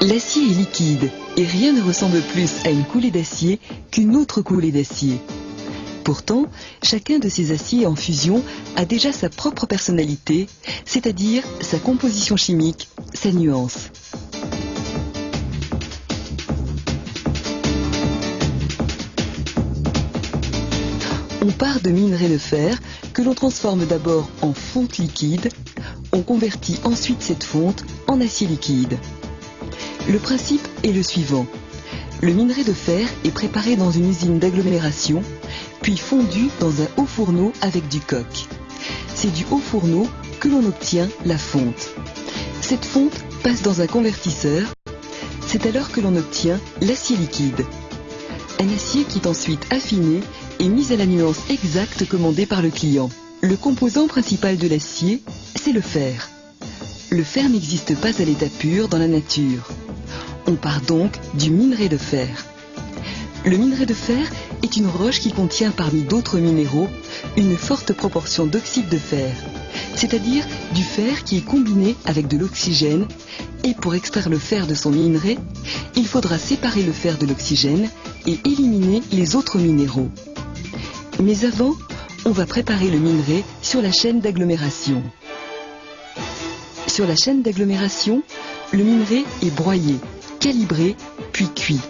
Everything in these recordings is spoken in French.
L'acier est liquide et rien ne ressemble plus à une coulée d'acier qu'une autre coulée d'acier. Pourtant, chacun de ces aciers en fusion a déjà sa propre personnalité, c'est-à-dire sa composition chimique, sa nuance. On part de minerai de fer que l'on transforme d'abord en fonte liquide. On convertit ensuite cette fonte en acier liquide. Le principe est le suivant. Le minerai de fer est préparé dans une usine d'agglomération, puis fondu dans un haut fourneau avec du coke. C'est du haut fourneau que l'on obtient la fonte. Cette fonte passe dans un convertisseur. C'est alors que l'on obtient l'acier liquide. Un acier qui est ensuite affiné et mis à la nuance exacte commandée par le client. Le composant principal de l'acier, c'est le fer. Le fer n'existe pas à l'état pur dans la nature. On part donc du minerai de fer. Le minerai de fer est une roche qui contient parmi d'autres minéraux une forte proportion d'oxyde de fer, c'est-à-dire du fer qui est combiné avec de l'oxygène, et pour extraire le fer de son minerai, il faudra séparer le fer de l'oxygène et éliminer les autres minéraux. Mais avant, on va préparer le minerai sur la chaîne d'agglomération. Sur la chaîne d'agglomération, le minerai est broyé, calibré, puis cuit.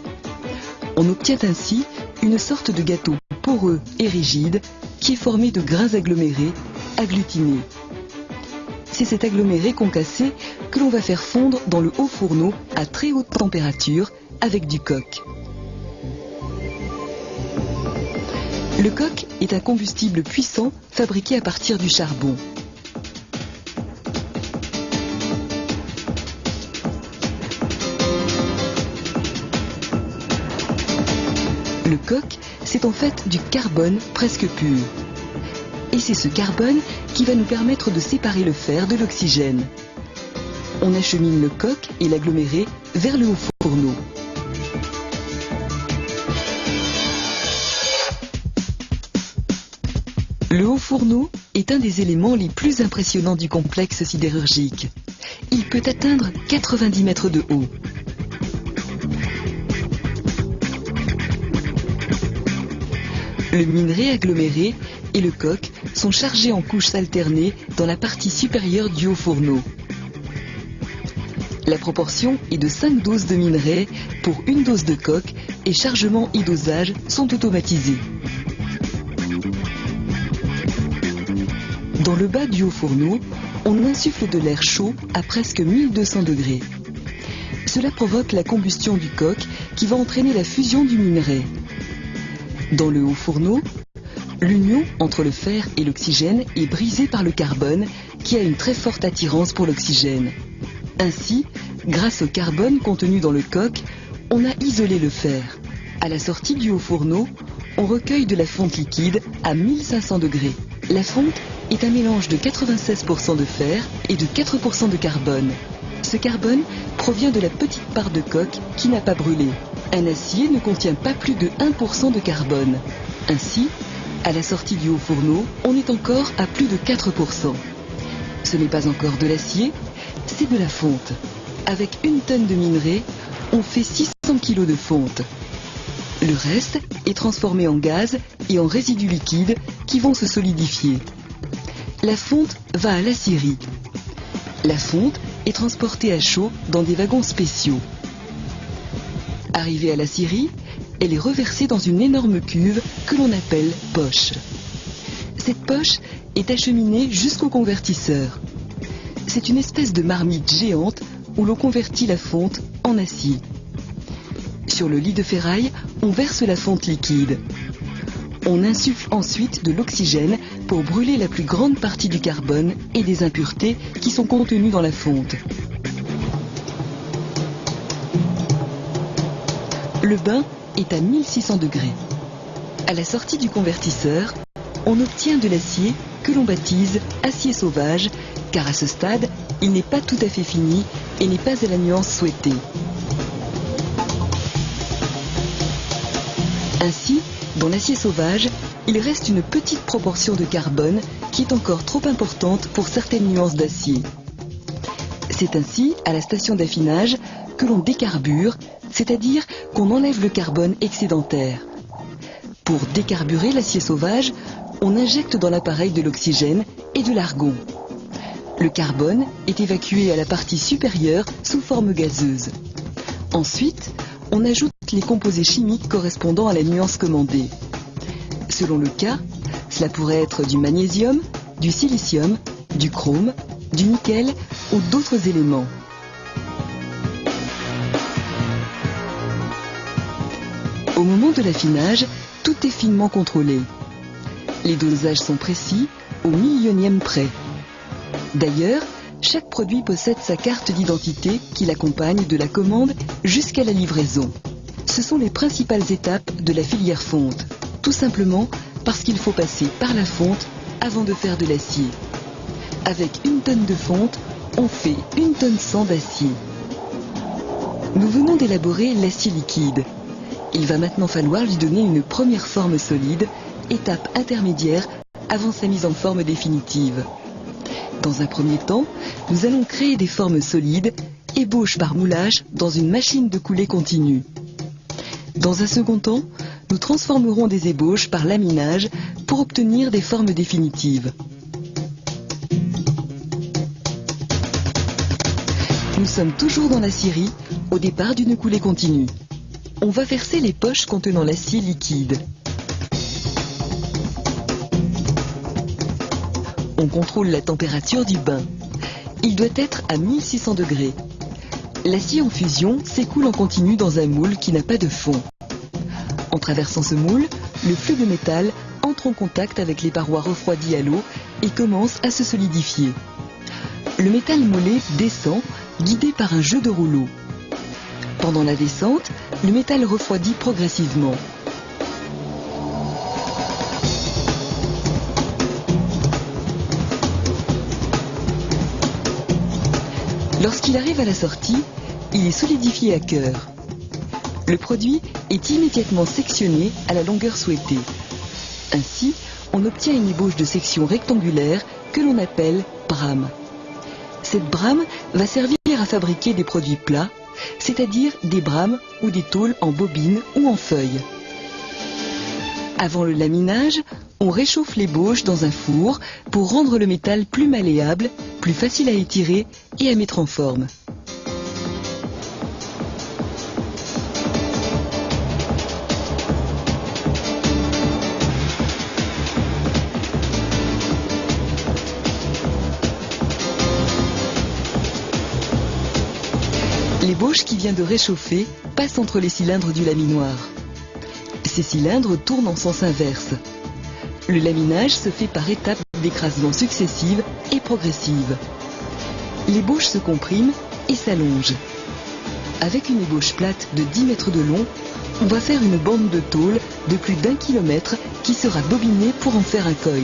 On obtient ainsi une sorte de gâteau poreux et rigide qui est formé de grains agglomérés, agglutinés. C'est cet aggloméré concassé que l'on va faire fondre dans le haut fourneau à très haute température avec du coke. Le coke est un combustible puissant fabriqué à partir du charbon. Le coke, c'est en fait du carbone presque pur. Et c'est ce carbone qui va nous permettre de séparer le fer de l'oxygène. On achemine le coke et l'aggloméré vers le haut fourneau. Le haut fourneau est un des éléments les plus impressionnants du complexe sidérurgique. Il peut atteindre 90 mètres de haut. Le minerai aggloméré et le coke sont chargés en couches alternées dans la partie supérieure du haut fourneau. La proportion est de 5 doses de minerai pour une dose de coke et chargement et dosage sont automatisés. Dans le bas du haut fourneau, on insuffle de l'air chaud à presque 1200 degrés. Cela provoque la combustion du coke qui va entraîner la fusion du minerai. Dans le haut fourneau, l'union entre le fer et l'oxygène est brisée par le carbone qui a une très forte attirance pour l'oxygène. Ainsi, grâce au carbone contenu dans le coke, on a isolé le fer. À la sortie du haut fourneau, on recueille de la fonte liquide à 1500 degrés. La fonte est un mélange de 96% de fer et de 4% de carbone. Ce carbone provient de la petite part de coke qui n'a pas brûlé. Un acier ne contient pas plus de 1% de carbone. Ainsi, à la sortie du haut fourneau, on est encore à plus de 4%. Ce n'est pas encore de l'acier, c'est de la fonte. Avec une tonne de minerai, on fait 600 kg de fonte. Le reste est transformé en gaz et en résidus liquides qui vont se solidifier. La fonte va à l'acierie. La fonte est transportée à chaud dans des wagons spéciaux. Arrivée à l'acierie, elle est reversée dans une énorme cuve que l'on appelle poche. Cette poche est acheminée jusqu'au convertisseur. C'est une espèce de marmite géante où l'on convertit la fonte en acier. Sur le lit de ferraille, on verse la fonte liquide. On insuffle ensuite de l'oxygène pour brûler la plus grande partie du carbone et des impuretés qui sont contenues dans la fonte. Le bain est à 1600 degrés. À la sortie du convertisseur, on obtient de l'acier que l'on baptise acier sauvage, car à ce stade, il n'est pas tout à fait fini et n'est pas à la nuance souhaitée. Ainsi, dans l'acier sauvage, il reste une petite proportion de carbone qui est encore trop importante pour certaines nuances d'acier. C'est ainsi, à la station d'affinage, que l'on décarbure, c'est-à-dire qu'on enlève le carbone excédentaire. Pour décarburer l'acier sauvage, on injecte dans l'appareil de l'oxygène et de l'argon. Le carbone est évacué à la partie supérieure sous forme gazeuse. Ensuite, on ajoute les composés chimiques correspondant à la nuance commandée. Selon le cas, cela pourrait être du magnésium, du silicium, du chrome, du nickel ou d'autres éléments. Au moment de l'affinage, tout est finement contrôlé. Les dosages sont précis, au millionième près. D'ailleurs, chaque produit possède sa carte d'identité qui l'accompagne de la commande jusqu'à la livraison. Ce sont les principales étapes de la filière fonte, tout simplement parce qu'il faut passer par la fonte avant de faire de l'acier. Avec 1 tonne de fonte, on fait 1 tonne 100 d'acier. Nous venons d'élaborer l'acier liquide. Il va maintenant falloir lui donner une première forme solide, étape intermédiaire avant sa mise en forme définitive. Dans un premier temps, nous allons créer des formes solides, ébauche par moulage dans une machine de coulée continue. Dans un second temps, nous transformerons des ébauches par laminage pour obtenir des formes définitives. Nous sommes toujours dans la scierie, au départ d'une coulée continue. On va verser les poches contenant l'acier liquide. On contrôle la température du bain. Il doit être à 1600 degrés. L'acier en fusion s'écoule en continu dans un moule qui n'a pas de fond. En traversant ce moule, le flux de métal entre en contact avec les parois refroidies à l'eau et commence à se solidifier. Le métal moulé descend, guidé par un jeu de rouleaux. Pendant la descente, le métal refroidit progressivement. Lorsqu'il arrive à la sortie, il est solidifié à cœur. Le produit est immédiatement sectionné à la longueur souhaitée. Ainsi, on obtient une ébauche de section rectangulaire que l'on appelle brame. Cette brame va servir à fabriquer des produits plats, c'est-à-dire des brames ou des tôles en bobine ou en feuille. Avant le laminage, on réchauffe l'ébauche dans un four pour rendre le métal plus malléable, plus facile à étirer et à mettre en forme. L'ébauche qui vient de réchauffer passe entre les cylindres du laminoir. Ces cylindres tournent en sens inverse. Le laminage se fait par étapes d'écrasement successives et progressives. L'ébauche se comprime et s'allonge. Avec une ébauche plate de 10 mètres de long, on va faire une bande de tôle de plus d'1 kilomètre qui sera bobinée pour en faire un coil.